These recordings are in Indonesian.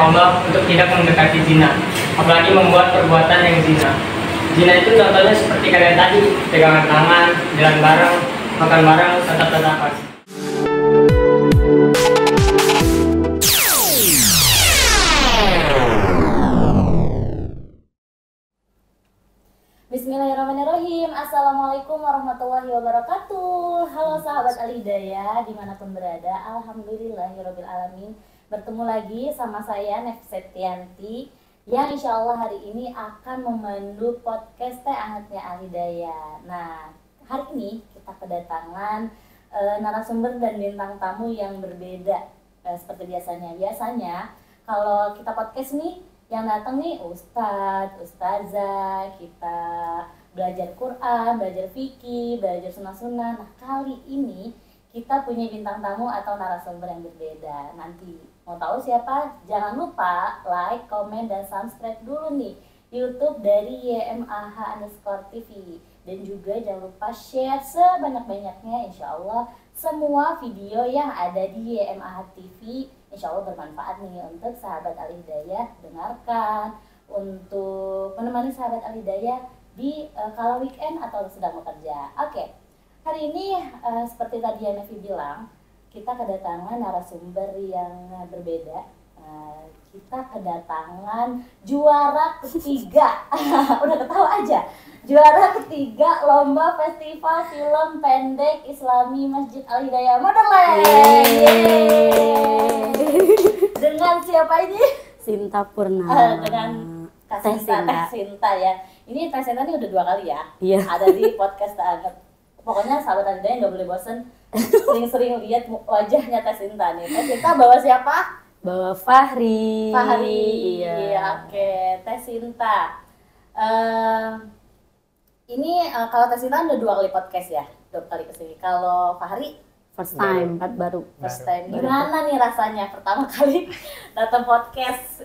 Allah untuk tidak mendekati zina, apalagi membuat perbuatan yang zina. Zina itu contohnya seperti kalian tadi, pegangan tangan, jalan bareng, makan bareng, tatap-tatapan. Bismillahirrahmanirrahim. Assalamualaikum warahmatullahi wabarakatuh. Halo sahabat Al-Hidayah dimanapun berada. Alhamdulillahirrahmanirrahim. Bertemu lagi sama saya Nef Setianti yang insya Allah hari ini akan memandu podcast Teh Hangatnya Al-Hidayah. Nah, hari ini kita kedatangan narasumber dan bintang tamu yang berbeda seperti biasanya. Biasanya kalau kita podcast nih yang datang nih ustadz, ustazah, kita belajar Quran, belajar fikih, belajar sunnah-sunnah. Nah, kali ini kita punya bintang tamu atau narasumber yang berbeda. Nanti mau tahu siapa? Jangan lupa like, komen, dan subscribe dulu nih YouTube dari YMAH_TV. Dan juga jangan lupa share sebanyak-banyaknya, insya Allah semua video yang ada di YMAH TV insya Allah bermanfaat nih untuk sahabat Al-Hidayah dengarkan, untuk menemani sahabat Al-Hidayah di kala weekend atau sedang bekerja. Oke. Hari ini seperti tadi yang Nevi bilang, kita kedatangan narasumber yang berbeda. Kita kedatangan juara ketiga, udah ketawa aja. Juara ketiga Lomba Festival Film Pendek Islami Masjid Al-Hidayah Moderland. Dengan siapa ini? Sinta Purnama. Dengan Teh Sinta ya. Ini Teh Sinta ini udah 2 kali ya. Iya. Ada di podcast Hangat. Pokoknya sahabat Al-Hidayah nggak boleh bosen sering-sering lihat wajahnya Teh Sinta nih. Teh Sinta bawa siapa? Bawa Fahri. Iya. Oke, Teh Sinta. Ini kalau Teh Sinta udah 2 kali podcast ya, 2 kali kesini. Kalau Fahri First time, baru. First time. Gimana nih rasanya pertama kali datang podcast?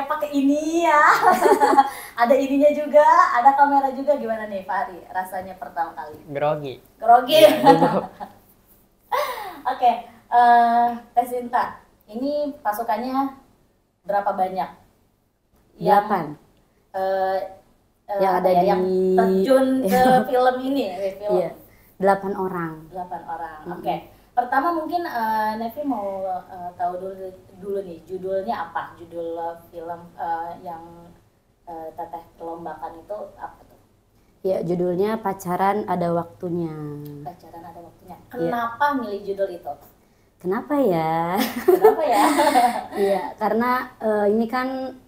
Pakai ini ya. Ada ininya juga, ada kamera juga. Gimana nih Fahri rasanya pertama kali? Grogi. Oke, Teh Sinta, ini pasukannya berapa banyak? 8. Yang ada di yang terjun ke film ini, film. Iya. 8 orang. 8 orang. Oke. Pertama mungkin Nevi mau tahu dulu nih judulnya apa? Judul film yang Teteh perlombakan itu apa tuh? Ya, judulnya Pacaran Ada Waktunya. Pacaran Ada Waktunya. Kenapa milih judul itu? Kenapa ya? Iya, karena ini kan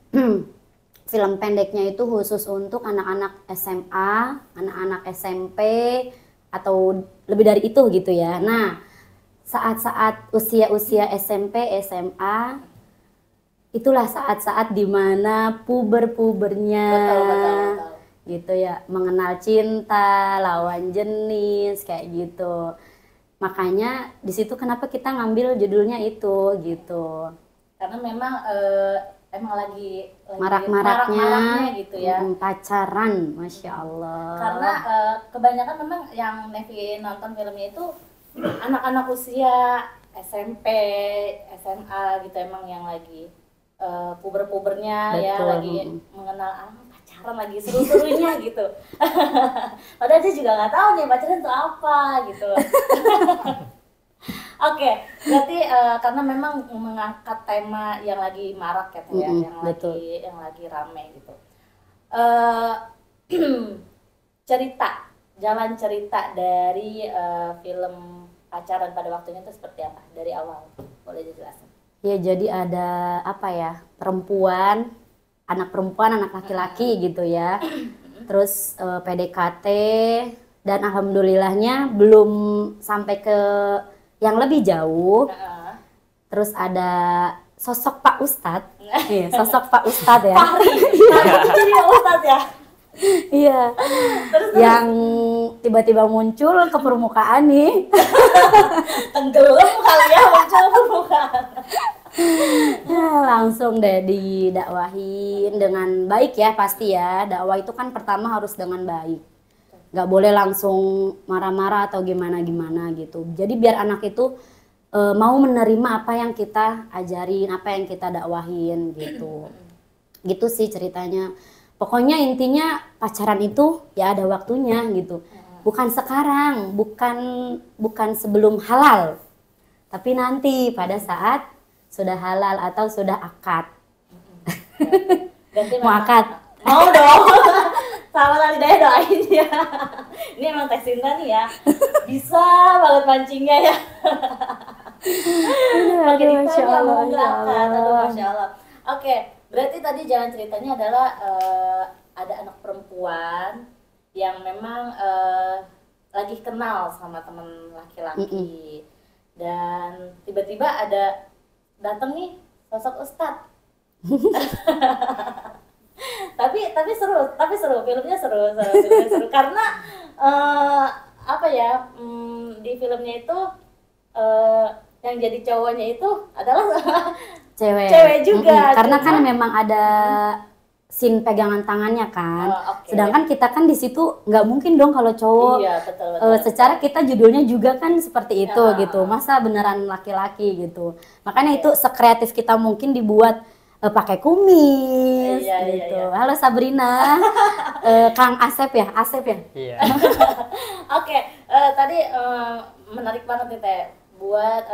film pendeknya itu khusus untuk anak-anak SMA, anak-anak SMP, atau lebih dari itu gitu ya. Nah, saat-saat usia-usia SMP, SMA, itulah saat-saat dimana puber-pubernya, betul. gitu ya, mengenal cinta, lawan jenis, kayak gitu. Makanya di situ kenapa kita ngambil judulnya itu, gitu. Karena memang emang lagi marak-maraknya gitu ya. Pacaran, Masya Allah. Karena kebanyakan memang yang Nevi nonton filmnya itu anak-anak usia SMP, SMA gitu, emang yang lagi puber-pubernya. Betul. Ya, lagi mengenal pacaran, lagi seru-serunya gitu. Padahal dia juga nggak tahu nih pacaran itu apa gitu. Oke, berarti karena memang mengangkat tema yang lagi marak ya, yang lagi rame gitu. Jalan cerita dari film Pacaran Pada Waktunya itu seperti apa dari awal? Boleh dijelaskan? Ya, jadi ada apa ya, anak perempuan, anak laki-laki gitu ya. Terus PDKT, dan alhamdulillahnya belum sampai ke yang lebih jauh. Terus ada sosok Pak Ustadz. Iya, sosok Pak Ustadz ya. Jadi Ustadz ya. Iya. Yang tiba-tiba muncul ke permukaan nih. Tenggelam kali ya muncul ke permukaan. Langsung deh didakwahin dengan baik ya pasti ya. Dakwah itu kan pertama harus dengan baik. Nggak boleh langsung marah-marah atau gimana-gimana gitu. Jadi biar anak itu mau menerima apa yang kita ajarin, apa yang kita dakwahin gitu. Gitu sih ceritanya. Pokoknya intinya pacaran itu ya ada waktunya gitu. Bukan sekarang, bukan sebelum halal. Tapi nanti pada saat sudah halal atau sudah akad. Mau akad? Mau dong. Sama tadi Daya doain ya. Ini emang Teh Sinta nih ya. Bisa banget mancingnya ya. Oke, Masya Allah, Masya Allah. Masya Allah. Oke, berarti tadi jalan ceritanya adalah ada anak perempuan yang memang lagi kenal sama teman laki-laki. Dan tiba-tiba ada datang nih sosok ustadz. tapi seru filmnya seru karena apa ya, di filmnya itu yang jadi cowoknya itu adalah cewek juga. Karena kan memang ada scene pegangan tangannya kan. Okay. Sedangkan kita kan di situ nggak mungkin dong kalau cowok. Iya, betul. Secara kita judulnya juga kan seperti itu gitu. Masa beneran laki-laki gitu. Makanya itu sekreatif kita mungkin dibuat pakai kumis gitu. Iya. Halo Sabrina. Kang Asep ya? Iya. Oke, tadi menarik banget nih Teh. Buat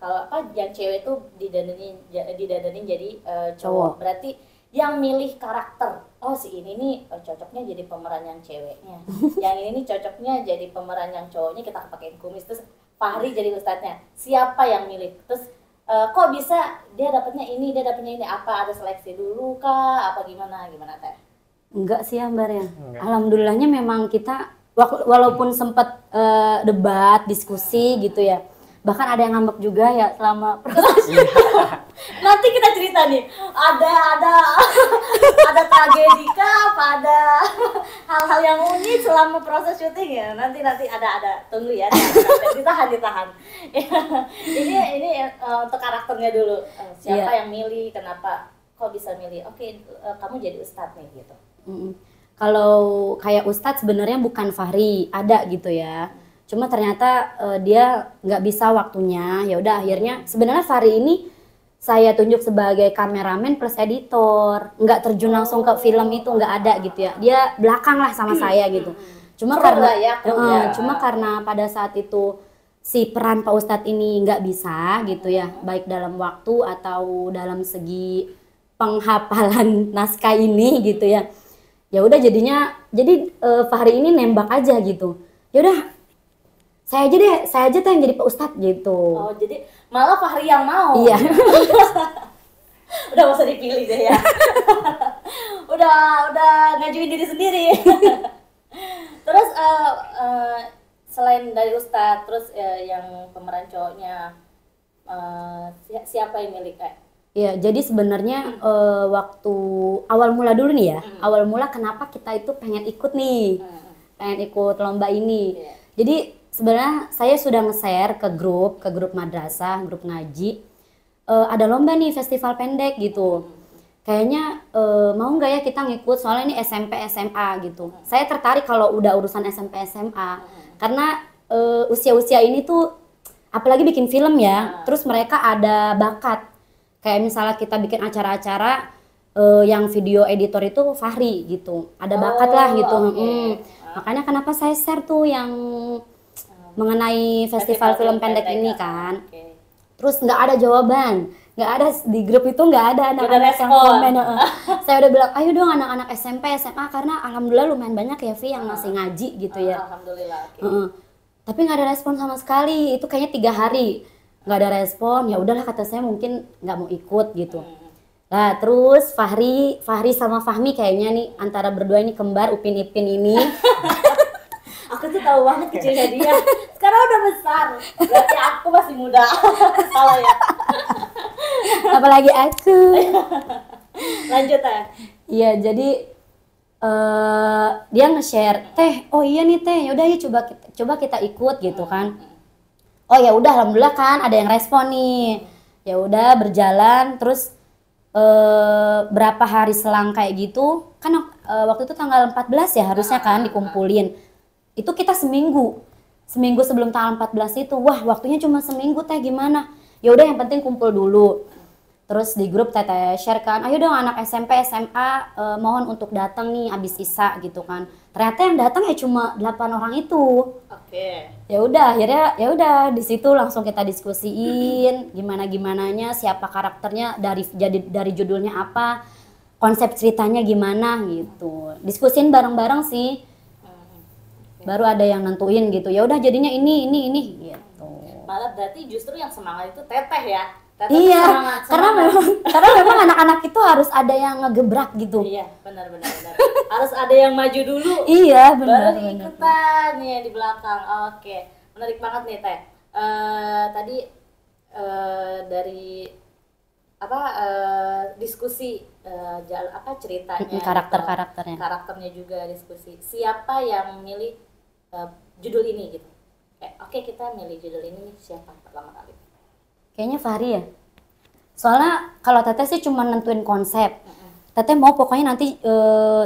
kalau yang cewek itu didandanin jadi cowok. Berarti yang milih karakter, oh si ini nih cocoknya jadi pemeran yang ceweknya, yang ini nih cocoknya jadi pemeran yang cowoknya, kita pakein kumis, terus Fahri jadi ustadznya. Siapa yang milih? Terus kok bisa dia dapatnya ini, apa ada seleksi dulu kah, apa gimana Teh? Enggak sih ya Mbak ya. Alhamdulillahnya memang kita walaupun sempat debat, diskusi gitu ya. Bahkan ada yang ngambek juga ya selama proses. Nanti kita cerita nih, ada tragedi kah, apa ada hal-hal yang unik selama proses syuting ya? Nanti ada, tunggu ya, ditahan. Ini untuk karakternya dulu. Siapa yang milih, kenapa kok bisa milih? Oke, kamu jadi ustadz nih gitu. Kalau kayak ustadz sebenarnya bukan Fahri, ada gitu ya. Cuma ternyata dia nggak bisa waktunya. Ya udah akhirnya sebenarnya Fahri ini saya tunjuk sebagai kameramen plus editor, nggak terjun langsung ke film itu, nggak ada gitu ya. Dia belakang lah sama saya gitu. Cuma karena pada saat itu si peran Pak Ustadz ini nggak bisa gitu ya, baik dalam waktu atau dalam segi penghafalan naskah ini gitu ya. Ya udah jadi Fahri ini nembak aja gitu. Ya udah saya aja tuh yang jadi Pak Ustadz gitu. Oh, jadi malah Fahri yang mau. Iya. Udah gak usah dipilih deh ya. udah ngajuin diri sendiri. Terus selain dari Ustadz, terus yang pemeran cowoknya siapa yang milik Kak? Iya, jadi sebenarnya waktu awal mula dulu nih ya. Awal mula kenapa kita itu pengen ikut nih. Pengen ikut lomba ini. Yeah. Jadi sebenarnya saya sudah nge-share ke grup madrasah, grup ngaji. Ada lomba nih festival pendek gitu. Kayaknya mau nggak ya kita ngikut, soalnya ini SMP SMA gitu. Saya tertarik kalau udah urusan SMP SMA. Karena usia-usia ini tuh apalagi bikin film ya. Terus mereka ada bakat. Kayak misalnya kita bikin acara-acara yang video editor itu Fahri gitu. Ada bakat lah gitu. Makanya kenapa saya share tuh yang mengenai festival film pendek ini kan. Terus nggak ada jawaban, nggak ada di grup itu, nggak ada anak-anak yang komen. Saya udah bilang ayo dong anak-anak SMP SMA, karena alhamdulillah lumayan banyak ya Vi yang masih ngaji gitu ya. Alhamdulillah. Tapi nggak ada respon sama sekali. Itu kayaknya 3 hari nggak ada respon. Ya udahlah kata saya mungkin nggak mau ikut gitu. Nah terus Fahri sama Fahmi kayaknya nih antara berdua ini kembar Upin Ipin ini. Aku tuh tahu banget kecilnya dia. Sekarang udah besar. Berarti aku masih muda. Salah ya. Apalagi aku. Lanjut ya. Iya, jadi dia nge-share, "Teh, oh iya nih Teh, yaudah ya coba kita ikut gitu kan." Oh ya udah alhamdulillah kan ada yang respon nih. Ya udah berjalan, terus berapa hari selang kayak gitu, kan waktu itu tanggal 14 ya harusnya kan dikumpulin. Itu kita seminggu sebelum tanggal 14 itu, wah waktunya cuma seminggu teh gimana? Ya udah yang penting kumpul dulu. Terus di grup teteh share kan, ayo dong anak SMP, SMA mohon untuk datang nih abis Isya gitu kan. Ternyata yang datang ya cuma 8 orang itu. Oke. Ya udah akhirnya ya udah di situ langsung kita diskusiin gimananya, siapa karakternya, dari judulnya apa, konsep ceritanya gimana gitu. Diskusin bareng-bareng sih. Baru ada yang nentuin gitu. Ya udah jadinya ini gitu. Malah berarti justru yang semangat itu teteh ya. Teteh Iya, semangat. karena memang anak-anak itu harus ada yang ngegebrak gitu. Iya, benar. Harus ada yang maju dulu. Iya, benar. Baru ikutan nih di belakang. Oke, menarik banget nih Teh. Tadi dari diskusi ceritanya, karakternya juga diskusi. Siapa yang milih judul ini gitu? Oke, kita milih judul ini nih, siapa pertama kali? Kayaknya Fahri ya. Soalnya kalau Teteh sih cuma nentuin konsep. Teteh mau pokoknya nanti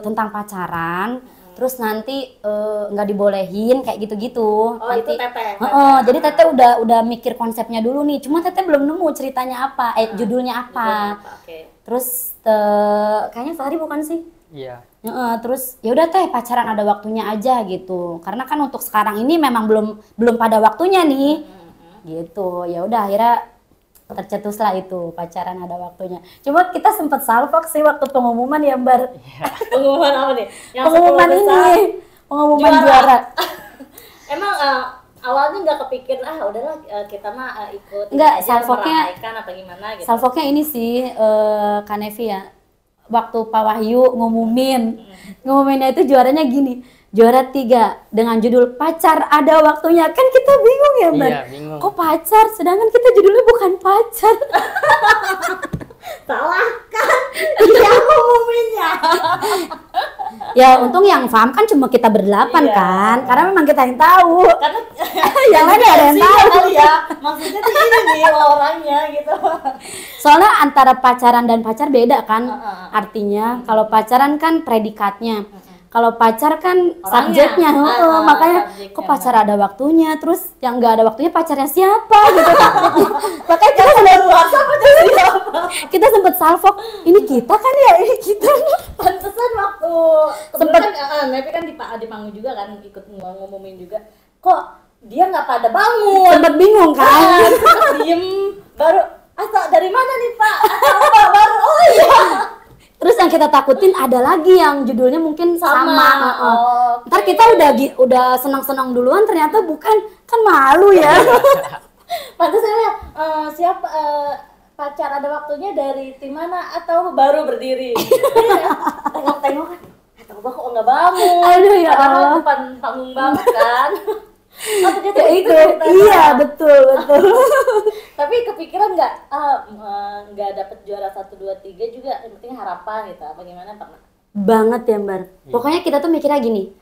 tentang pacaran, terus nanti nggak dibolehin kayak gitu-gitu. Oh, nanti, itu Teteh. Jadi Teteh udah mikir konsepnya dulu nih. Cuma Teteh belum nemu ceritanya apa, judulnya apa. Okay. Terus kayaknya Fahri bukan sih? Iya. Terus ya udah Teh pacaran ada waktunya aja gitu. Karena kan untuk sekarang ini memang belum pada waktunya nih. Gitu. Ya udah akhirnya tercetuslah itu pacaran ada waktunya. Cuma kita sempat salfok sih waktu pengumuman ya Mbak. Pengumuman apa nih? Pengumuman juara. Emang awalnya nggak kepikir udahlah kita mah ikut nggak, aja salfoknya apa gimana gitu. Salfoknya ini sih Kanevi ya. Waktu Pak Wahyu ngumuminnya itu juaranya gini. Juara 3 dengan judul Pacar Ada Waktunya. Kan kita bingung ya Mbak. Iya, bingung. Kok pacar? Sedangkan kita judulnya bukan pacar. Salah kan? Dia ngumuminnya. Ya untung yang paham kan cuma kita berdelapan kan. Karena memang kita yang tahu. Karena yang lain ada yang tahu kali ya. Maksudnya tuh ini nih orangnya gitu. Soalnya antara pacaran dan pacar beda kan artinya. Kalau pacaran kan predikatnya. Kalau pacar kan subjeknya, makanya subjeknya, kok pacar ada waktunya, terus yang nggak ada waktunya pacarnya siapa gitu. Makanya kita sempet salfok, ini kita kan ya, ini kita. Pantesan waktu Sempet Nevi kan di panggung juga kan ikut ngumumin juga. Kok dia nggak pada bangun? Sempet bingung kan? Diem baru dari mana nih Pak? Atau baru iya. Terus yang kita takutin ada lagi yang judulnya mungkin sama. Okay. Ntar kita udah senang-senang duluan ternyata bukan, kan malu ya. Pantesannya siapa pacar ada waktunya dari tim mana atau baru berdiri? Tengok-tengok kan. Coba kok nggak bangun. Aduh ya Allah. Depan panggung banget kan. Ya itu, iya betul. Tapi kepikiran nggak dapet juara 1, 2, 3 juga, yang penting harapan gitu, apa gimana Pak? Banget ya Mbak. Pokoknya kita tuh mikirnya gini,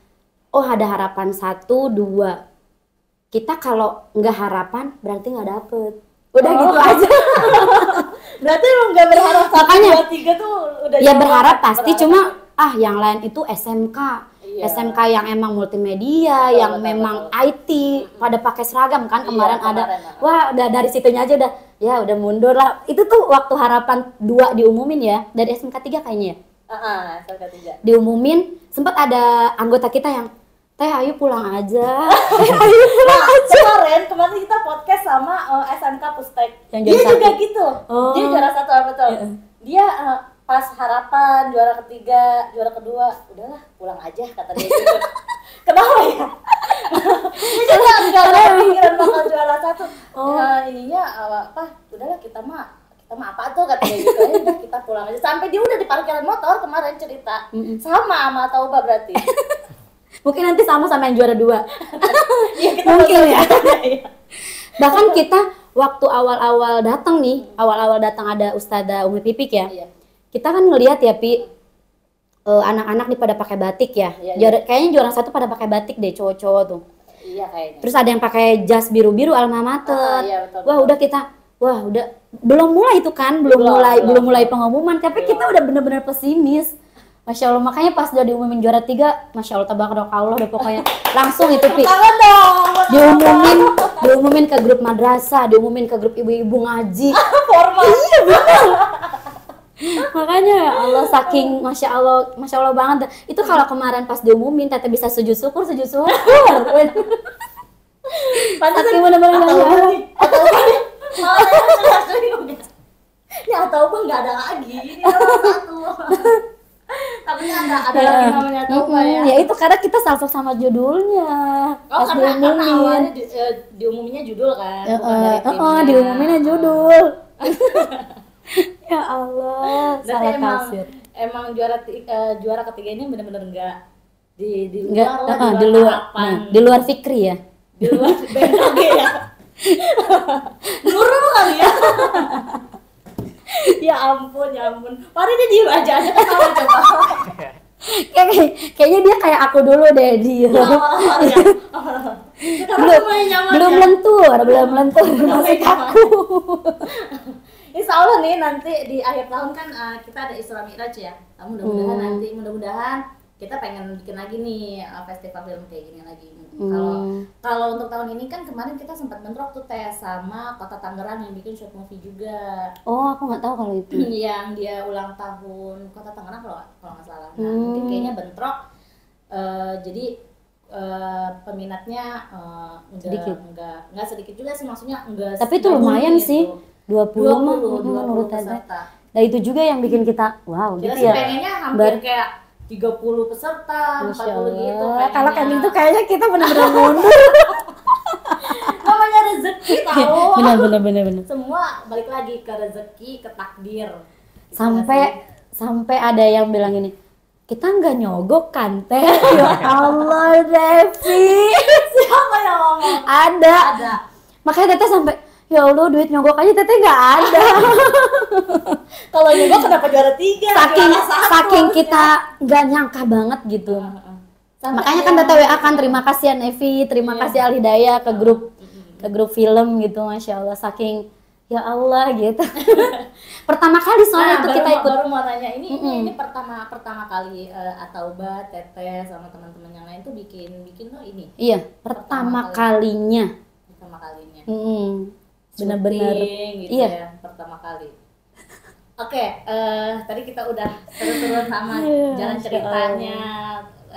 oh ada harapan 1, 2. Kita kalau nggak harapan berarti nggak dapet. Udah gitu aja. Berarti emang nggak berharap 1, 2, 3 tuh udah. Ya berharap pasti, cuma yang lain itu SMK. SMK yang emang multimedia, yang memang IT, pada pakai seragam kan kemarin ada. Wah, udah dari situnya aja udah mundur lah. Itu tuh waktu harapan 2 diumumin ya, dari SMK 3 kayaknya ya. SMK 3. Diumumin, sempat ada anggota kita yang, Teh ayo pulang aja. Kemarin kita podcast sama SMK Pustek. Yang dia juga gitu. Dia juara 1 betul. Dia pas harapan juara 3, juara 2, udahlah pulang aja kata dia gitu. Kenapa ya? Dia nggak kepikiran bakal juara 1. Ininya udahlah kita mah apa tuh kata dia gitu. Udah kita pulang aja. Sampai dia udah di parkiran motor kemarin cerita. Sama Tauba berarti. Mungkin nanti sama yang juara 2. Iya, mungkin ya. Bahkan kita waktu awal-awal datang ada Ustazah Umi Pipik ya. Iya. Kita kan ngelihat ya anak-anak nih pada pakai batik ya. Kayaknya juara 1 pada pakai batik deh, cowok-cowok tuh. Iya kayaknya. Terus ada yang pakai jas biru-biru alma mater. Iya, betul. Wah, udah kita wah udah belum mulai itu kan, belum mulai pengumuman, tapi kita udah bener-bener pesimis. Masya Allah, makanya pas udah diumumin juara 3, Masya Allah, tabarakallah, udah pokoknya langsung itu Pi. Diumumin ke grup madrasah, diumumin ke grup ibu-ibu ngaji. Formal. Iya bener. Makanya ya Allah, saking Masya Allah banget. Itu kalau kemarin pas diumumin Teteh bisa sujud syukur. Saking bener-bener Atau ini atau apa nggak ada lagi, ini orang satu. Tapi ada lagi namanya Tauba ya. Ya itu karena kita salfok sama judulnya. Oh, pas karena diumumin. awalnya diumuminnya judul kan, bukan dari timnya. Diumuminnya judul. Ya Allah, Berarti salah emang tafsir. juara ketiga ini benar-benar enggak di Enggak, luar lah, di luar, harapan. di luar Fikri ya. Di luar BKG ya. Nurul kali ya. Ya ampun. Mari dia diem aja ketawa coba. Kayaknya dia kayak aku dulu deh dia. Awal-awal ya. Sekarang mulai nyaman belum ya. lentur masih kaku. Insya Allah nih nanti di akhir tahun kan kita ada Isra Mi'raj ya. Mudah-mudahan kita pengen bikin lagi nih festival film kayak gini lagi. Kalau untuk tahun ini kan kemarin kita sempat bentrok tuh sama Kota Tangerang yang bikin short movie juga. Oh, aku nggak tahu kalau itu. Yang dia ulang tahun Kota Tangerang kalau nggak salah. Nah, mungkin kayaknya bentrok. Jadi peminatnya Sedikit. nggak sedikit juga sih, maksudnya enggak. Tapi itu lumayan sih. 20 mah 20 menurut Teteh. peserta. Nah itu juga yang bikin kita wow Kita gitu sih ya. pengennya hampir kayak 30 peserta, Masya 40 gitu. Allah. Kalau kayak pengennya. gitu kayaknya kita bener-bener mundur. Namanya rezeki tahu. bener. Semua balik lagi ke rezeki, ke takdir. Gitu Sampai ada yang bilang ini, kita nggak nyogok kan Teh? Ya Allah Devi. Siapa yang ngomong? Ada. Makanya Teteh sampai ya Allah duit nyogok aja Teteh nggak ada. Kalau nyogok kenapa juara 3? Saking kita nggak nyangka banget gitu. Makanya kan Teteh WA kan, terima kasih ya Nevi, terima kasih Al Hidayah ke grup film gitu, Masya Allah, saking ya Allah gitu. Pertama kali soalnya itu kita ikut. Baru mau nanya ini pertama kali Atauba, Teteh sama teman-teman yang lain tuh bikin tuh ini. Iya, pertama kalinya. Benar-benar gitu iya. Ya, pertama kali. Oke, tadi kita udah seru-seruan sama jalan ceritanya,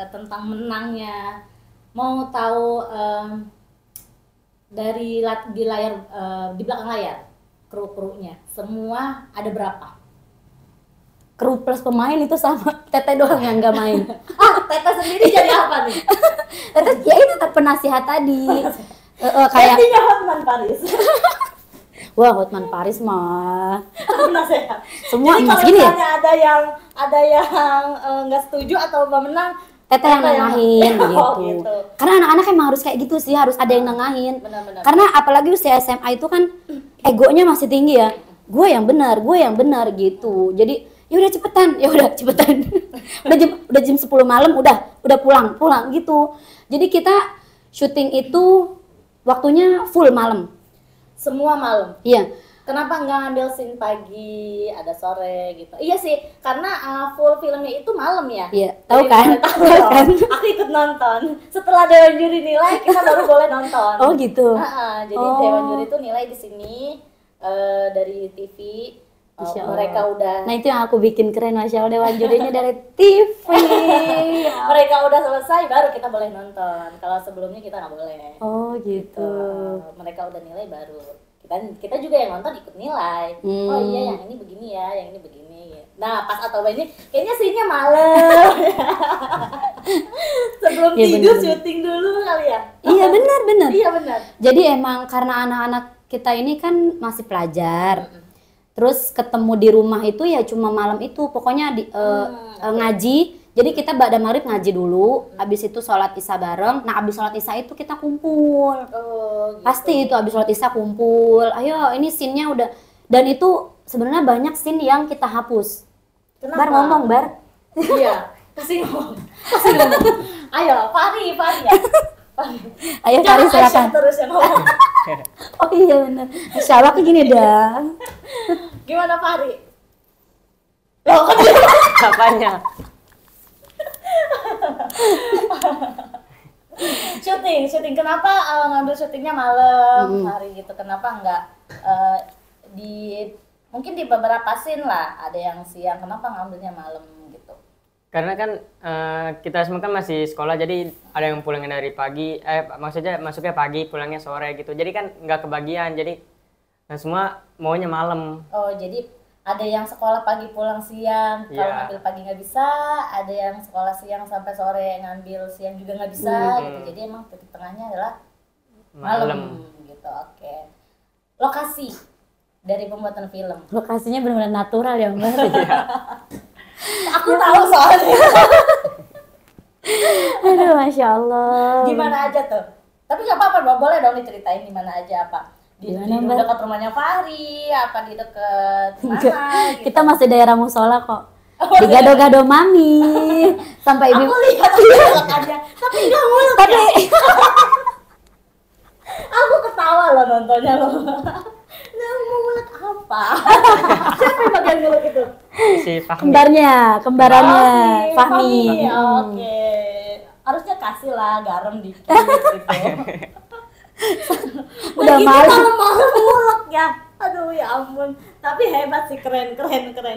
tentang menangnya. Mau tahu di layar, di belakang layar, kru-krunya semua ada berapa? Kru plus pemain itu sama Teteh doang yang nggak main. Teteh sendiri jadi apa nih? Teteh ya itu penasihat tadi. Kayak gantinya Hotman Paris. Wah, Hotman Paris mah Penasehat. semua Jadi kalau gini ya. misalnya ada yang nggak setuju atau nggak menang, Teteh yang nengahin gitu. Oh, gitu. Karena anak-anak emang harus kayak gitu sih, harus ada yang nengahin. Benar-benar. Karena apalagi usia SMA itu kan egonya masih tinggi ya. Gue yang benar gitu. Jadi ya udah cepetan. udah jam 10 malam udah pulang gitu. Jadi kita syuting itu waktunya full malam. Semua malam. Iya. Kenapa nggak ngambil scene pagi, ada sore gitu? Iya sih, karena full filmnya itu malam ya. Iya, tahu kan? Tahu kan? Aku ikut nonton. Setelah Dewan Juri nilai, kita baru boleh nonton. Oh gitu. Jadi Dewan Juri itu nilai di sini dari TV. Masya Allah. Mereka udah. Nah itu yang aku bikin keren, Masya Allah, Dewan Jurinya dari TV. Mereka udah selesai, baru kita boleh nonton. Kalau sebelumnya kita nggak boleh. Oh gitu. Mereka udah nilai baru. Kita juga yang nonton ikut nilai. Oh iya, yang ini begini ya, yang ini begini. Nah pas Atauba ini kayaknya scene-nya malam. Sebelum ya, tidur bener. syuting dulu kali ya. Iya benar. Iya benar. Jadi emang karena anak-anak kita ini kan masih pelajar. Terus ketemu di rumah itu ya cuma malam itu. Pokoknya ngaji. Jadi kita ba'da maghrib ngaji dulu, habis itu sholat isya bareng. Nah habis sholat isya itu kita kumpul. Oh, gitu. Pasti itu habis sholat isya kumpul. Ayo ini scene-nya udah. Dan itu sebenarnya banyak scene yang kita hapus. Kenapa? Bar ngomong, Bar. Iya, kasih ngomong. Ayo, Fari ya. Ayo Fahri Jangan Aisyah silakan. terus yang ngomong. Oh iya benar. Insya Allah kayak gini dah. Gimana Fahri? Loh kan Apanya? syuting kenapa ngambil syutingnya malam hari gitu, kenapa nggak di mungkin di beberapa scene lah ada yang siang, kenapa ngambilnya malam gitu? Karena kan kita semua kan masih sekolah, jadi ada yang pulangnya dari pagi, maksudnya masuknya pagi, pulangnya sore gitu. Jadi kan nggak kebagian, jadi nah semua maunya malam. Oh jadi ada yang sekolah pagi pulang siang, kalau Iya. ngambil pagi nggak bisa, ada yang sekolah siang sampai sore ngambil siang juga nggak bisa gitu. Jadi emang titik tengahnya adalah malam gitu. Oke. Lokasi dari pembuatan film. Lokasinya benar-benar natural ya Mbak. Aku tahu soalnya. Aduh Masya Allah. Di mana aja tuh? Tapi nggak apa-apa, boleh dong diceritain di mana aja apa? Di Di mana, Mbak? dekat rumahnya Fahri, apa di dekat Enggak, mana? Gitu. kita masih daerah musola kok. Oh, Di gado-gado mami sampai ibu. Aku lihat belokannya, tapi nggak mulut. Tapi Aku ketawa loh nontonnya loh. Nggak mulut apa? Siapa yang bagian mulut itu? Si Fahmi. kembarannya Fahmi. Oke. Harusnya kasih lah garam dikit gitu. Udah gitu malam. malam-malam mulek ya. Aduh ya ampun. Tapi hebat sih, keren.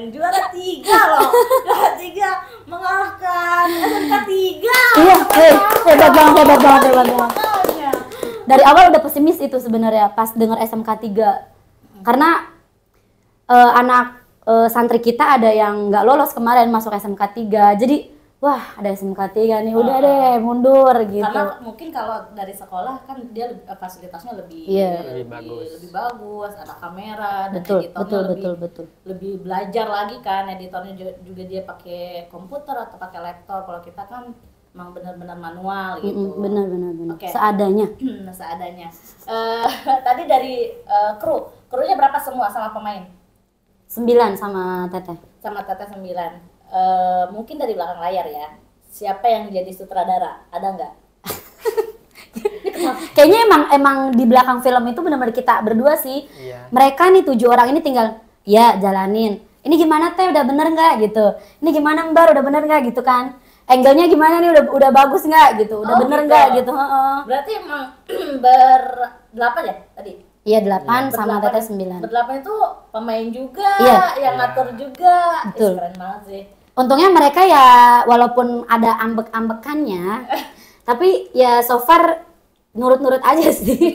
Juara 3 loh. Juara 3 mengalahkan SMK 3. Iya, hebat banget. Makanya. Dari awal udah pesimis itu sebenarnya pas dengar SMK 3. Karena anak santri kita ada yang nggak lolos kemarin masuk SMK 3. Jadi wah, ada SMK 3 nih, udah deh mundur gitu. Karena mungkin kalau dari sekolah kan dia fasilitasnya lebih Iya. Lebih bagus. lebih bagus, ada kamera dan Betul, editornya betul. lebih belajar lagi kan, editornya juga dia pakai komputer atau pakai laptop. Kalau kita kan emang benar-benar manual gitu. Benar. Oke. Seadanya. Seadanya. Tadi dari krunya berapa semua sama pemain? 9 sama Teteh. Sama Teteh 9. Mungkin dari belakang layar ya. Siapa yang jadi sutradara? Ada nggak? Kayaknya emang di belakang film itu benar-benar kita berdua sih. Iya. Mereka nih 7 orang ini tinggal ya jalanin. Ini gimana Teh, udah bener nggak gitu? Ini gimana Mbar, udah bener nggak gitu kan? Angle-nya gimana nih, udah bagus nggak gitu? Udah Oh, bener gitu. nggak gitu? Heeh. Berarti emang berdelapan ya tadi? Iya 8 sama Berdelapan- Teteh 9. Berdelapan itu pemain juga, Iya. yang ngatur juga. Betul. Keren banget sih. Untungnya mereka ya walaupun ada ambek-ambekannya, tapi ya so far nurut-nurut aja sih.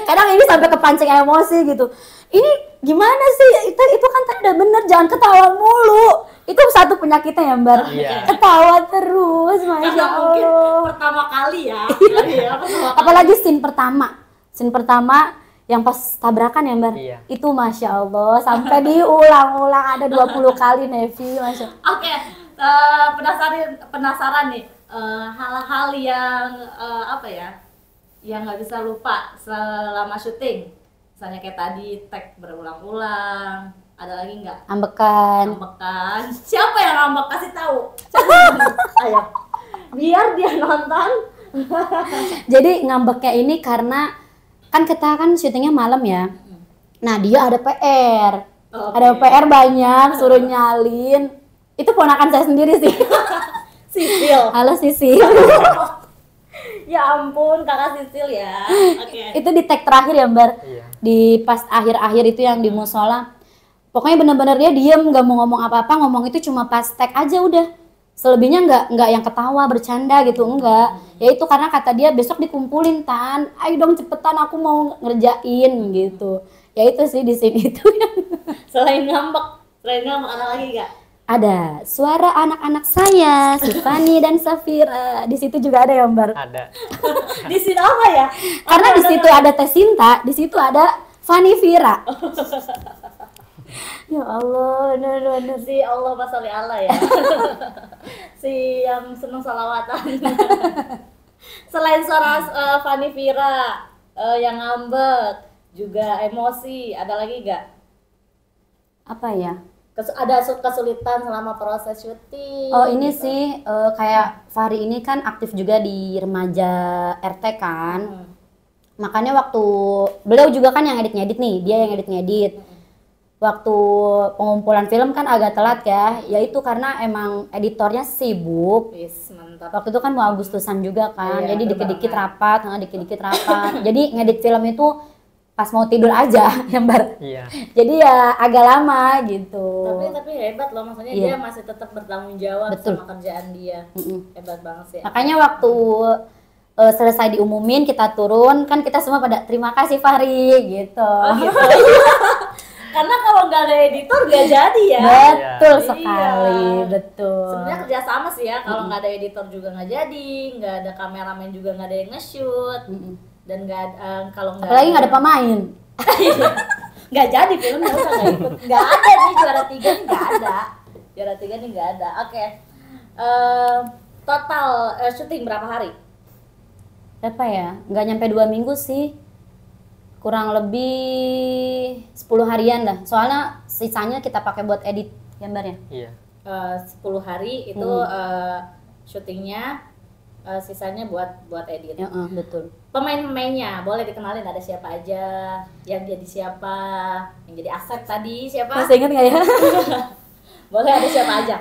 Kadang ini sampai kepancing emosi gitu. Ini gimana sih? Itu kan tadi udah bener, jangan ketawa mulu. Itu satu penyakitnya ya Mbar. Iya. Ketawa terus, Masya Karena mungkin Allah. pertama kali ya. Iya, pertama kali. Apalagi scene pertama yang pas tabrakan ya Mbar. Iya. Itu Masya Allah sampai diulang-ulang ada 20 kali Nevi, Masya Allah. Oke, penasaran nih hal-hal yang apa ya, yang nggak bisa lupa selama syuting. Misalnya kayak tadi tag berulang-ulang. Ada lagi nggak? Ambekan. Ambekan. Siapa yang ngambek? Kasih tahu. Ayo. Biar dia nonton. Jadi ngambeknya ini karena kan kita kan syutingnya malam ya. Nah dia ada PR. Oke. Ada PR banyak, suruh nyalin. Itu ponakan saya sendiri sih. Sisil. Halo Sisil. Ya ampun, kakak Sisil ya. Oke. Itu di tag terakhir ya Mbar. Iya. Di pas akhir-akhir itu yang di musola. Pokoknya bener-bener dia diem, nggak mau ngomong apa-apa, ngomong itu cuma pas tag aja udah. Selebihnya nggak yang ketawa, bercanda gitu, enggak. Ya itu karena kata dia besok dikumpulin Tan, ayo dong cepetan aku mau ngerjain gitu. Ya itu sih di sini itu yang Selain ngambek ada lagi gak? ada suara anak-anak saya, si Fani dan Safira. Di situ juga ada ya Mbar. Ada. Di sini apa ya? Karena di situ ada Teh Sinta, di situ ada Fani Vira. Ya Allah, bener-bener. Si Allah basali Allah ya. Si yang seneng salawatan. Selain suara Fani Vira yang ngambek, juga emosi, ada lagi gak? Apa ya? ada kesulitan selama proses syuting? Oh ini sih kayak Fahri ini kan aktif juga di remaja RT kan. Makanya waktu beliau juga kan yang ngedit-ngedit nih, dia yang ngedit-ngedit. Waktu pengumpulan film kan agak telat ya, yaitu karena emang editornya sibuk. Wis, mantap. Waktu itu kan mau Agustusan juga kan, Iya, jadi dikit-dikit rapat, dikit-dikit rapat. Jadi ngedit film itu pas mau tidur aja yang Iya. jadi ya agak lama gitu. Tapi hebat loh, maksudnya Iya. dia masih tetap bertanggung jawab Betul. sama kerjaan dia. Hebat banget sih. Makanya waktu selesai diumumin kita turun kan kita semua pada terima kasih Fahri gitu. Karena kalau nggak ada editor nggak jadi ya. Betul Iya. sekali, betul. Sebenarnya kerjasama sih ya, kalau nggak ada editor juga nggak jadi, nggak ada kameramen juga nggak ada yang nge-shoot, dan kalau nggak Apalagi nggak ada pemain. nggak jadi filmnya, udah nggak ikut, nggak ada nih juara 3 nih, nggak ada, juara 3 nih nggak ada. Oke. Total syuting berapa hari? Apa ya? Nggak nyampe 2 minggu sih. Kurang lebih 10 harian dah. Soalnya sisanya kita pakai buat edit gambarnya. Iya. 10 hari itu syutingnya, sisanya buat edit. Ya, betul. Pemain-pemainnya boleh dikenalin, ada siapa aja, yang jadi siapa, yang jadi Asep tadi siapa? Masih ingat nggak ya? Boleh, ada siapa aja?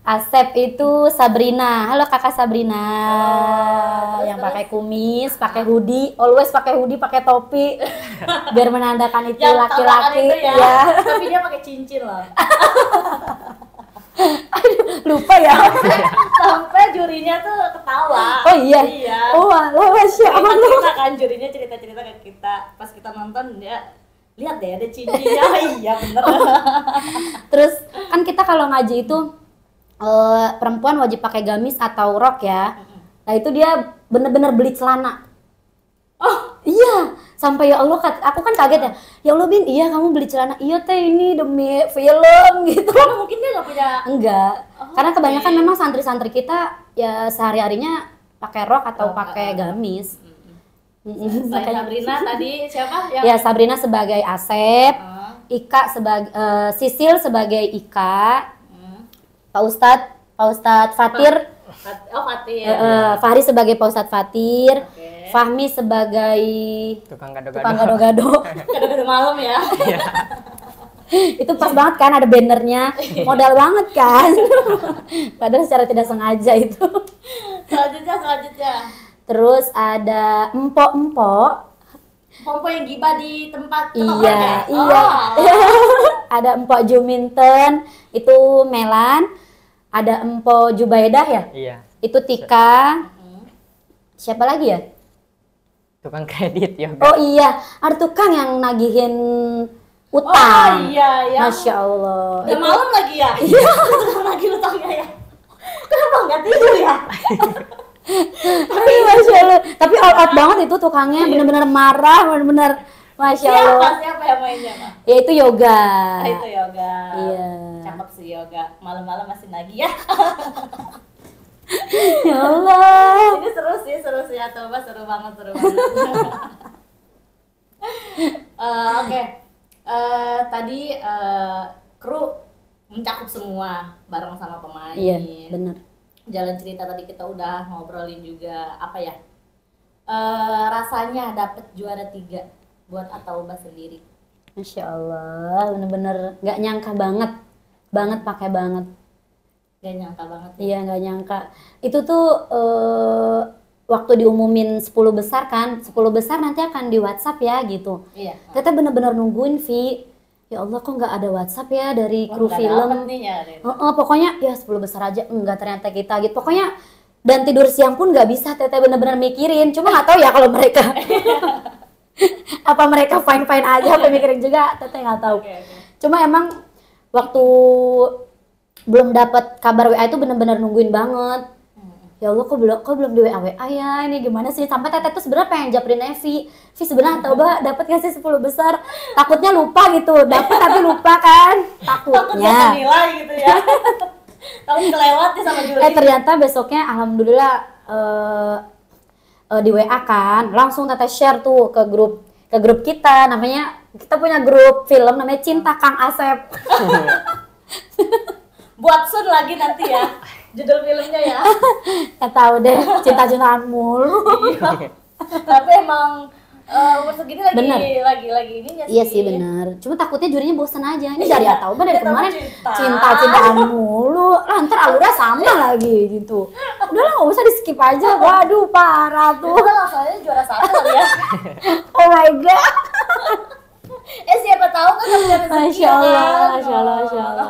Asep itu Sabrina. Halo kakak Sabrina. Yang terus? pakai kumis, pakai hoodie, always pakai hoodie, pakai topi. Biar menandakan itu Yang tabrakan laki-laki. itu ya. Ya. Tapi dia pakai cincin loh. Lupa ya. Sampai jurinya tuh ketawa. Oh iya. Iya. Oh, wah, Masya Kita Allah. cerita kan, jurinya cerita-cerita ke kita. Pas kita nonton dia, lihat deh ada cincinnya. Iya bener. Terus kan kita kalau ngaji itu perempuan wajib pakai gamis atau rok ya. Nah itu dia bener-bener beli celana. Oh Iya, sampai ya Allah, aku kan kaget ya. Ya Allah Bin, iya kamu beli celana. Iya teh ini demi film gitu. karena mungkin dia nggak punya. Enggak, Oh, karena kebanyakan oke. memang santri-santri kita ya sehari-harinya pakai rok atau Oh, pakai gamis. Selain Makanya- Sabrina tadi siapa yang? Ya Sabrina sebagai Asep, Oh, Ika sebagai Sisil sebagai Ika, hmm. Pak Ustadz Fatir, Oh Fatih. Fahri sebagai Pak Ustadz Fatir, Oke. Fahmi sebagai Tukang gado-gado. tukang gado-gado. Kadang-kadang malam ya. Itu pas banget kan ada bannernya, modal banget kan. Padahal secara tidak sengaja itu. Selanjutnya. Terus ada empok-empok. Pompo yang gibah di tempat Iya, ya? iya. Oh. Ada empok Juminten, itu Melan. Ada empok Jubaidah ya, Iya. itu Tika. Siapa lagi ya? Tukang kredit yoga. Oh iya, ada tukang yang nagihin Oh utang. iya ya. Masya Allah. Udah malam lagi ya? Iya. Lagi utangnya ya. Kenapa nggak tidur ya? Tapi Masya Allah. Tapi all out banget itu tukangnya, bener-bener marah, bener-bener Masya Allah. Siapa yang mainnya, Pak? Ya itu yoga. Ah, itu yoga. Iya. Cakep sih yoga. Malam-malam masih nagih ya. Ya Allah. Ini seru sih ya, coba seru banget. Oke. Tadi kru mencakup semua bareng sama pemain. Iya, benar. Jalan cerita tadi kita udah ngobrolin juga apa ya? Rasanya dapet juara 3 buat At-Taubah sendiri. Masya Allah, bener-bener nggak nyangka banget pakai banget. Gak nyangka banget. Iya nggak nyangka. Itu tuh waktu diumumin 10 besar kan, 10 besar nanti akan di WhatsApp ya gitu. Iya. Kita bener-bener nungguin Vi. Ya Allah kok nggak ada WhatsApp ya dari kru Nggak film. dapet nih nyari. Pokoknya ya 10 besar aja, enggak ternyata kita gitu. Pokoknya dan tidur siang pun nggak bisa, Teteh bener-bener mikirin. Cuma nggak tahu ya kalau mereka apa mereka fine-fine aja, apa mikirin juga, Teteh nggak tahu. Oke. Cuma emang waktu belum dapat kabar WA itu bener-bener nungguin banget. Ya Allah kok belum di WA ya, ini gimana sih? Sampai Teteh tuh sebenarnya pengen japrin Evi sebenarnya Taubah dapat nggak sih 10 besar? Takutnya lupa gitu, dapat tapi lupa kan? Takut nggak Takutnya. nilai gitu ya. Takut kelewat nih sama juri. Ternyata besoknya alhamdulillah di WA kan, langsung Teteh share tuh ke grup kita, namanya kita punya grup film namanya Cinta Kang Asep. Buat Sun lagi nanti ya judul filmnya ya. Nggak tahu deh, cinta-cintaan mulu. Iya. Tapi emang umur segini lagi Bener. lagi ininya sih. Iya sih benar. Cuma takutnya jurinya bosan aja. Ini dari Atauba dari Dia tahu kemarin cinta. cinta-cintaan mulu. Lah ntar alurnya sama lagi gitu. Udah lah nggak usah di skip aja. Waduh parah Itu tuh. kan langsungnya juara 1 kali ya. Oh my god. Siapa tahu kan kamu dapat rezeki Masya Allah, kan? Masya Allah, Masya Allah.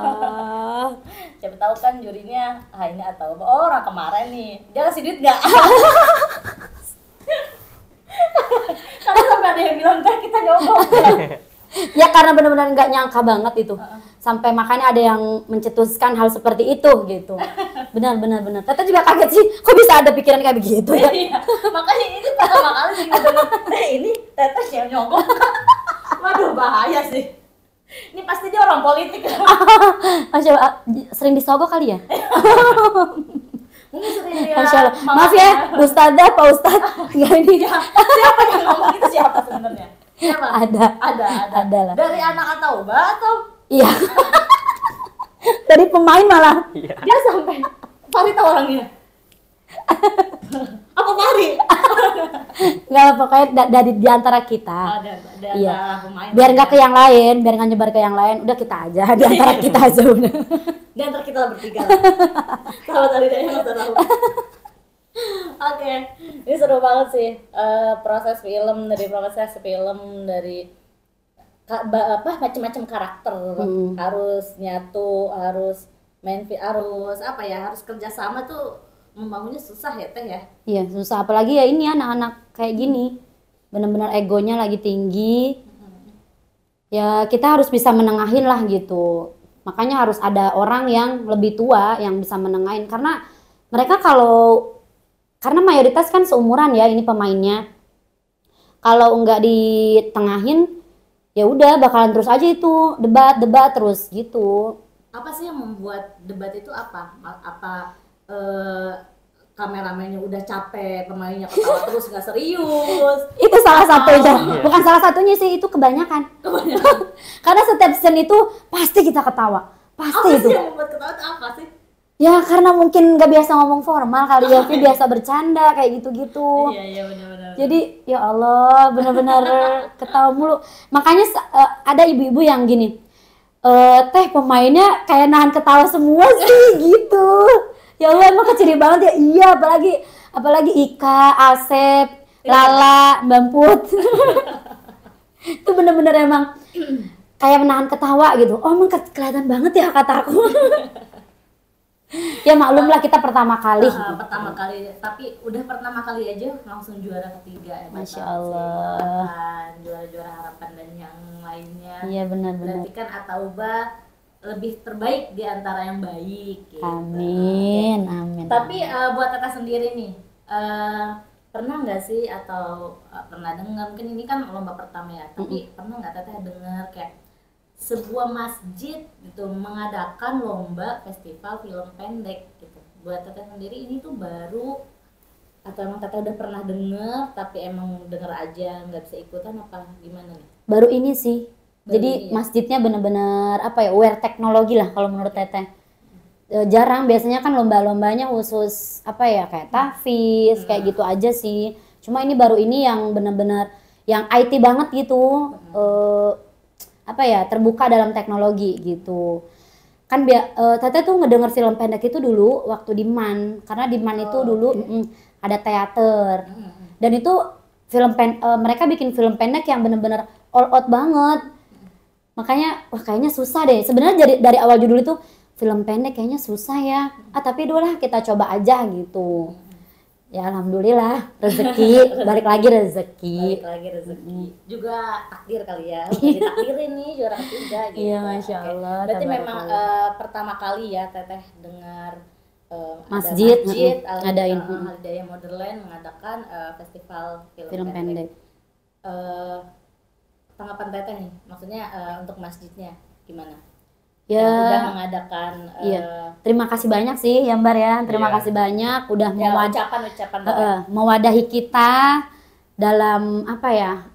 Siapa tahu kan jurinya, ini atau orang kemarin nih, dia kasih duit nggak? Karena sampai ada yang bilang kan kita nyogok. Ya karena benar-benar nggak nyangka banget itu. Sampai makanya ada yang mencetuskan hal seperti itu gitu. Benar. Tata juga kaget sih, kok bisa ada pikiran kayak begitu ya? Iya, makanya ini pertama kali sih ngedenger, ini tetes yang nyogok. Waduh bahaya sih. Ini pasti dia orang politik. Masya Allah, sering disogok kali ya? Mungkin sering dia. Masya Allah. Maaf ya, Ustazah, Pak Ustadz. Nggak ini. Siapa yang ngomong itu siapa sebenarnya? Siapa? Ada lah. Dari anak Atauba atau Iya. Dari pemain malah. dia sampai Fari tahu orangnya? Apa Fari? Nggak pokoknya dari di antara kita. Ada Iya. pemain. Biar nggak ke yang lain, biar nggak nyebar ke yang lain. Udah kita aja, di antara kita aja udah. Di antara kita bertiga. Sahabat Alida yang nggak tahu. Oke, ini seru banget sih proses film dari macam-macam karakter harus nyatu, harus harus kerjasama tuh membangunnya susah ya Teh ya. Iya susah, apalagi ya ini anak-anak kayak gini, benar-benar egonya lagi tinggi. Ya kita harus bisa menengahin lah gitu. Makanya harus ada orang yang lebih tua yang bisa menengahin karena mereka karena mayoritas kan seumuran ya ini pemainnya. Kalau nggak ditengahin, ya udah bakalan terus aja itu debat terus gitu. Apa sih yang membuat debat itu apa? Kameramennya udah capek, pemainnya ketawa terus nggak serius. Itu salah satunya, bukan salah satunya sih, itu kebanyakan. Karena setiap scene itu pasti kita ketawa, pasti Apa itu. sih yang membuat ketawa itu apa sih? Ya karena mungkin nggak biasa ngomong formal kali ya, tapi biasa bercanda kayak gitu-gitu. Iya benar-benar. Jadi ya Allah benar-benar ketawa mulu. Makanya ada ibu-ibu yang gini, Teh pemainnya kayak nahan ketawa semua sih gitu. Ya Allah emang kecil banget ya. Iya apalagi Ika, Asep, Lala, Mbak Put. Itu bener-bener emang kayak menahan ketawa gitu. Oh emang kelihatan banget ya kataku. Ya maklum lah kita pertama kali. Pertama kali, tapi udah pertama kali aja langsung juara ketiga ya. Masya Allah. Juara-juara harapan dan yang lainnya. Iya benar-benar. Berarti kan Atauba lebih terbaik di antara yang baik gitu. Amin. Tapi buat Tata sendiri nih, pernah nggak sih atau pernah dengar, mungkin ini kan lomba pertama ya, tapi pernah nggak Tata dengar kayak sebuah masjid gitu mengadakan lomba festival film pendek gitu? Buat Tata sendiri ini tuh baru atau emang Tata udah pernah dengar tapi emang denger aja nggak bisa ikutan apa gimana nih? Baru ini sih. Jadi ini ya? masjidnya benar-benar aware teknologi lah kalau menurut Teteh. Jarang, biasanya kan lomba-lombanya khusus kayak tahfiz kayak gitu aja sih. Cuma ini baru ini yang benar-benar yang IT banget gitu. Terbuka dalam teknologi gitu. Kan Teteh tuh ngedenger film pendek itu dulu waktu di MAN, karena di MAN itu dulu ada teater. Dan itu mereka bikin film pendek yang benar-benar all out banget. Makanya kayaknya susah deh. Sebenarnya dari awal judul itu film pendek kayaknya susah ya. Tapi udahlah kita coba aja gitu. Ya alhamdulillah rezeki, balik lagi rezeki. Juga takdir kali ya. Udah ditakdirin nih juara ketiga gitu. Iya Masya Allah. Berarti memang pertama kali ya Teteh dengar masjid ngadain Al-Hidayah Motherland mengadakan festival film pendek. Tanggapan Teteh nih, maksudnya untuk masjidnya gimana? Ya, udah mengadakan terima kasih banyak sih ya Mbar ya. Terima kasih banyak udah mewadahi kita dalam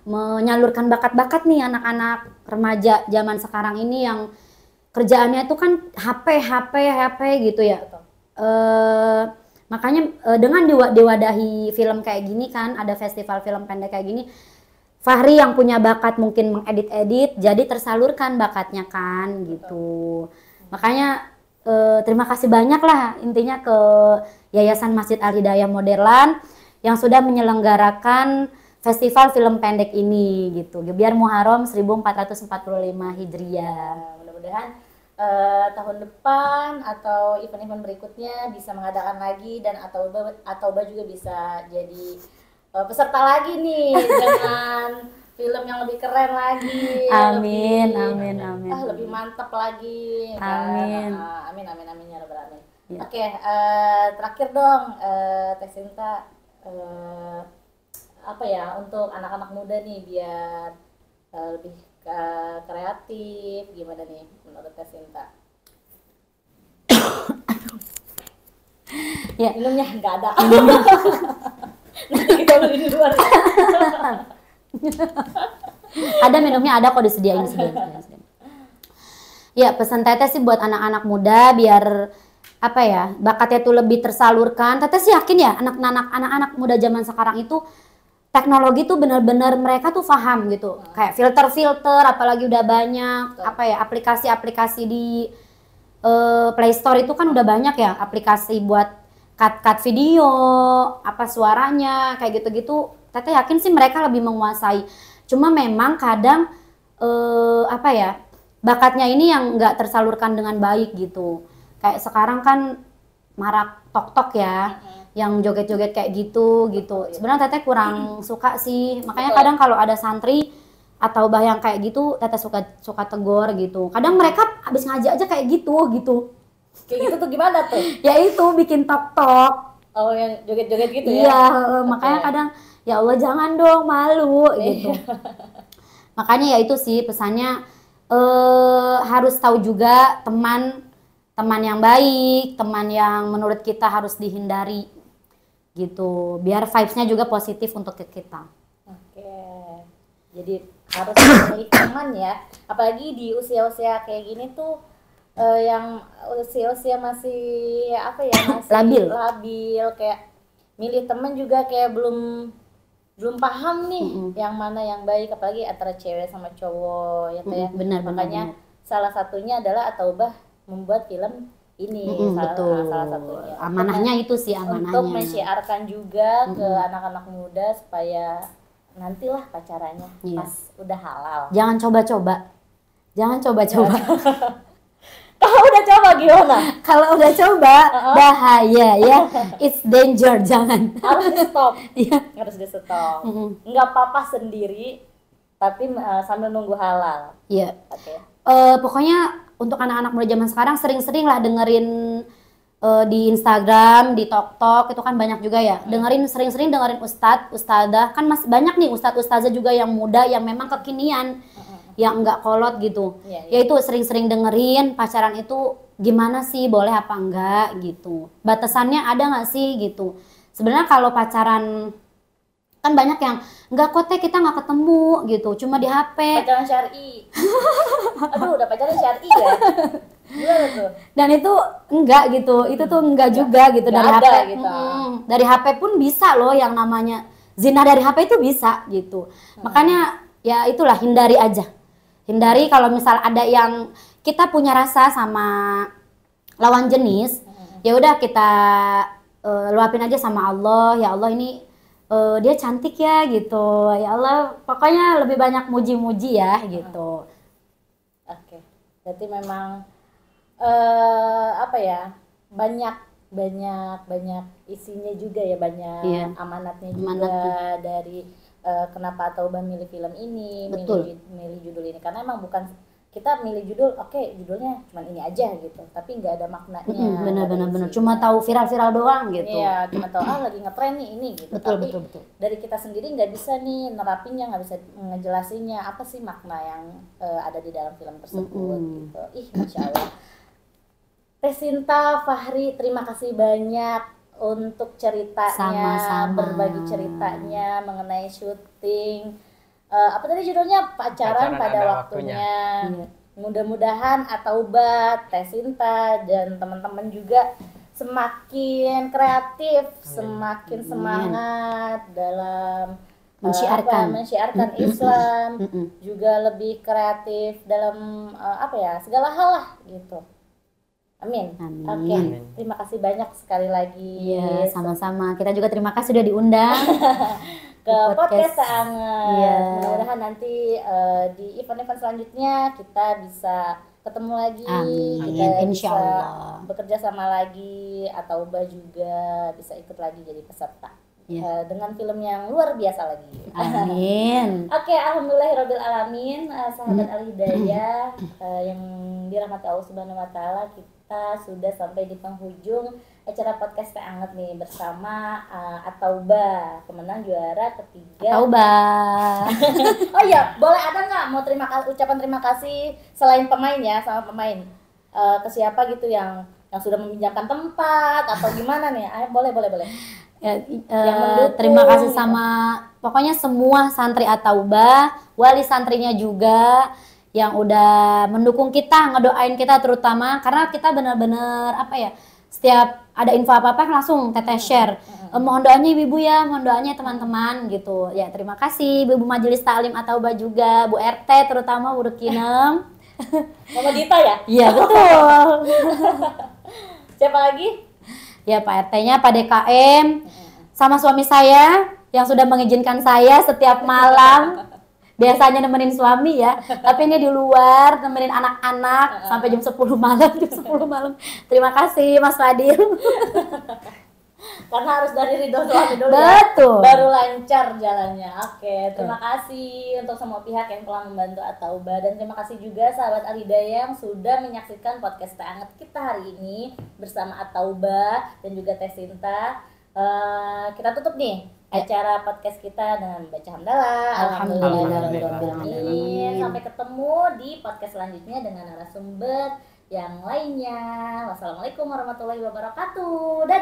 menyalurkan bakat-bakat nih anak-anak remaja zaman sekarang ini yang kerjaannya itu kan HP gitu ya. Betul. Makanya dengan diwadahi film kayak gini kan, ada festival film pendek kayak gini, Fahri yang punya bakat mungkin mengedit-edit, jadi tersalurkan bakatnya kan gitu. Makanya terima kasih banyak lah intinya ke Yayasan Masjid Al Hidayah Modelan yang sudah menyelenggarakan festival film pendek ini gitu. Gebiar Muharram 1445 Hijriah. Mudah-mudahan tahun depan atau event-event berikutnya bisa mengadakan lagi, dan Atauba juga bisa jadi peserta lagi nih dengan film yang lebih keren lagi. Amin, lebih, amin. lebih mantap lagi. Amin. Amin ya rabbal alamin. Ya. Oke, terakhir dong Teh Sinta, apa ya untuk anak-anak muda nih biar lebih kreatif, gimana nih menurut Teh Sinta? Ya. Minumnya nggak ada. Nanti kita beli di luar. Ada minumnya, ada kok disediain. Ya, pesan Teteh sih buat anak-anak muda biar apa ya, bakatnya tuh lebih tersalurkan. Teteh sih yakin ya anak-anak muda zaman sekarang itu teknologi tuh benar-benar mereka tuh paham gitu. Kayak filter-filter apalagi udah banyak. Apa ya, aplikasi-aplikasi di Play Store itu kan udah banyak ya, aplikasi buat cut video, apa suaranya, kayak gitu-gitu. Teteh yakin sih mereka lebih menguasai. Cuma memang kadang apa ya, bakatnya ini yang nggak tersalurkan dengan baik gitu. Kayak sekarang kan marak tok-tok ya, yang joget-joget kayak gitu. Sebenarnya Teteh kurang suka sih. Makanya kadang kalau ada santri atau yang kayak gitu, Teteh suka tegur gitu. Kadang mereka habis ngaji aja kayak gitu. Kayak gitu tuh gimana tuh? Ya itu bikin tok-tok. Oh, yang joget-joget gitu ya? Iya, makanya kadang ya Allah jangan dong, malu gitu. Makanya ya itu sih pesannya, harus tahu juga teman yang baik, teman yang menurut kita harus dihindari gitu. Biar vibes-nya juga positif untuk kita. Oke. Jadi harus memilih teman ya. Apalagi di usia-usia kayak gini tuh, yang usia-usia masih apa ya, masih labil, kayak milih teman juga kayak belum paham nih yang mana yang baik, apalagi antara cewek sama cowok ya Teh. Makanya salah satunya adalah Ataubah membuat film ini, salah satunya. Amanahnya itu sih, amanahnya. Untuk menyiarkan juga ke anak-anak muda supaya nantilah pacarannya pas udah halal. Jangan coba-coba. Kalau udah coba gimana? Kalau udah coba bahaya ya, it's danger, jangan. Harus di stop. Iya. Harus di stop. Nggak apa-apa sendiri, tapi sambil nunggu halal. Iya. Oke. Pokoknya untuk anak-anak muda zaman sekarang sering-sering lah dengerin di Instagram, di TokTok itu kan banyak juga ya. Sering-sering dengerin ustadzah, kan masih banyak nih ustadzah juga yang muda yang memang kekinian. Yang enggak kolot gitu. Ya itu sering-sering dengerin pacaran itu gimana sih, boleh apa enggak gitu. Batasannya ada nggak sih gitu. Sebenarnya kalau pacaran kan banyak yang enggak kok Teh, kita nggak ketemu gitu, cuma di HP. Pacaran syar'i. Aduh, udah pacaran syar'i ya. Gimana tuh? Dan itu enggak gitu. Itu tuh enggak juga gitu dari HP. Gitu. Dari HP pun bisa loh yang namanya zina dari HP itu bisa gitu. Makanya ya itulah, hindari aja. Hindari kalau misal ada yang kita punya rasa sama lawan jenis, ya udah kita luapin aja sama Allah. Ya Allah ini dia cantik ya gitu. Ya Allah pokoknya lebih banyak muji-muji ya gitu. Oke. Berarti memang apa ya? Banyak isinya juga ya, banyak amanatnya juga dari kenapa Ataubah milih film ini, milih judul ini, karena emang bukan kita milih judul, oke, judulnya cuma ini aja gitu, tapi nggak ada maknanya. Bener. Cuma tahu viral doang gitu. Iya, cuma tahu lagi ngetren nih ini gitu. Betul. Dari kita sendiri nggak bisa nih nerapinnya, nggak bisa ngejelasinnya apa sih makna yang ada di dalam film tersebut gitu. Masya Allah. Teh Sinta, Fahri, terima kasih banyak untuk ceritanya, sama-sama. berbagi ceritanya mengenai syuting. Apa tadi judulnya? Pacaran pada waktunya. mudah-mudahan Atauba, Teh Sinta dan teman-teman juga semakin kreatif, semakin semangat dalam mensyiarkan Islam, juga lebih kreatif dalam segala hal lah gitu. Amin. Oke, terima kasih banyak sekali lagi. Iya, sama-sama. Kita juga terima kasih sudah diundang ke podcast Anget. Mudah-mudahan nanti di event-event selanjutnya kita bisa ketemu lagi. Kita Insya bisa Allah. bekerja sama lagi, atau juga bisa ikut lagi jadi peserta. Dengan film yang luar biasa lagi. Amin. Oke, alhamdulillahirabbil alamin, sahabat Al-Hidayah yang dirahmati Allah Subhanahu wa taala, kita sudah sampai di penghujung acara podcast Teh Anget nih bersama Atauba, pemenang juara ketiga. Atauba. Oh iya, boleh ada nggak mau ucapan terima kasih selain pemain ya, sama pemain ke siapa gitu yang sudah meminjamkan tempat atau gimana nih? Boleh. Ya, mendukung, terima kasih gitu. sama pokoknya semua santri Atauba, wali santrinya juga yang udah mendukung kita, ngedoain kita terutama karena kita benar-benar setiap ada info apa-apa langsung teteh share. Mohon doanya ibu ya, mohon doanya teman-teman gitu. Ya, terima kasih Ibu Majelis Taklim Atauba juga, Bu RT terutama Bu Rekinem. Mama Dita ya? Iya, betul. Siapa lagi? Ya, Pak RT-nya, Pak DKM, sama suami saya yang sudah mengizinkan saya setiap malam. Biasanya nemenin suami ya, tapi ini di luar nemenin anak-anak sampai jam 10 malam. Terima kasih Mas Fadil. Karena harus dari ridho suami dulu. Betul. Ya, baru lancar jalannya. Oke, terima kasih untuk semua pihak yang telah membantu Atauba, dan terima kasih juga sahabat Al-Hidayah yang sudah menyaksikan podcast Teh Anget kita hari ini bersama Atauba dan juga Teh Sinta. Kita tutup nih acara podcast kita dengan baca hamdalah. Alhamdulillahirobbilalamin. Sampai ketemu di podcast selanjutnya dengan narasumber yang lainnya. Wassalamualaikum warahmatullahi wabarakatuh. Dadah.